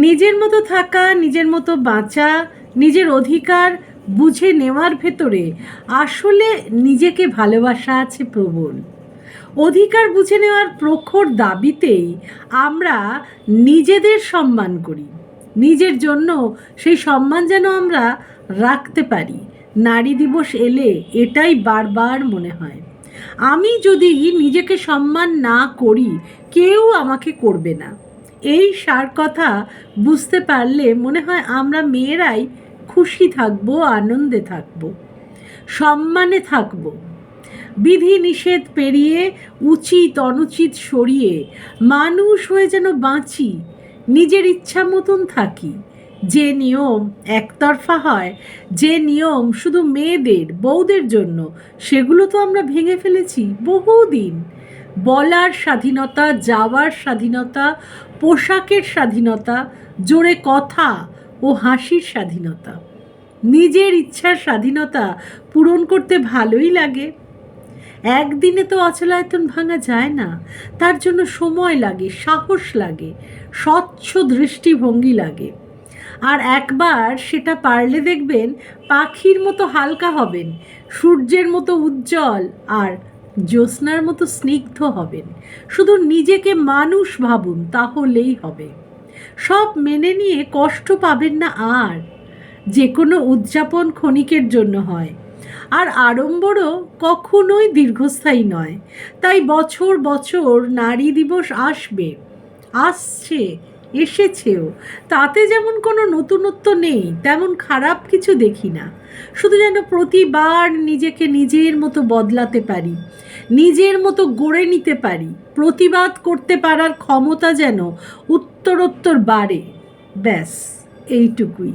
নিজের মতো থাকা, নিজের মতো বাঁচা, নিজের অধিকার বুঝে নেওয়ার ভেতরে আসলে নিজেকে ভালোবাসা আছে প্রবল। অধিকার বুঝে নেওয়ার প্রখর দাবিতেই আমরা নিজেদের সম্মান করি। নিজের জন্য সেই সম্মান যেন আমরা রাখতে পারি। নারী দিবস এলে এটাই বারবার মনে হয়। আমি যদি নিজেকে সম্মান না করি, কেউ আমাকে করবে না। এই সার কথা বুঝতে পারলে মনে হয় আমরা মেয়েরাই খুশি থাকবো, আনন্দে থাকবো, সম্মানে থাকবো। বিধি নিষেধ পেরিয়ে, উচিত অনুচিত সরিয়ে মানুষ হয়ে যেন বাঁচি, নিজের ইচ্ছা মতন থাকি। যে নিয়ম একতরফা হয়, যে নিয়ম শুধু মেয়েদের বউদের জন্য, সেগুলো তো আমরা ভেঙে ফেলেছি বহুদিন। বলার স্বাধীনতা, যাওয়ার স্বাধীনতা, পোশাকের স্বাধীনতা, জোরে কথা ও হাসির স্বাধীনতা, নিজের ইচ্ছার স্বাধীনতা পূরণ করতে ভালোই লাগে। একদিনে তো অচলায়তন ভাঙা যায় না, তার জন্য সময় লাগে, সাহস লাগে, স্বচ্ছ দৃষ্টিভঙ্গি লাগে। আর একবার সেটা পারলে দেখবেন পাখির মতো হালকা হবেন, সূর্যের মতো উজ্জ্বল আর জ্যোৎস্নার মতো স্নিগ্ধ হবেন। শুধু নিজেকে মানুষ ভাবুন, তাহলেই হবে। সব মেনে নিয়ে কষ্ট পাবেন না আর। যে কোনো উদযাপন ক্ষণিকের জন্য হয়, আর আড়ম্বরও কখনোই দীর্ঘস্থায়ী নয়। তাই বছর বছর নারী দিবস আসবে, আসছে, এসেছেও। তাতে যেমন কোনো নতুনত্ব নেই, তেমন খারাপ কিছু দেখি না। শুধু যেন প্রতিবার নিজেকে নিজের মতো বদলাতে পারি, নিজের মতো গড়ে নিতে পারি, প্রতিবাদ করতে পারার ক্ষমতা যেন উত্তরোত্তর বাড়ে। ব্যাস এইটুকুই।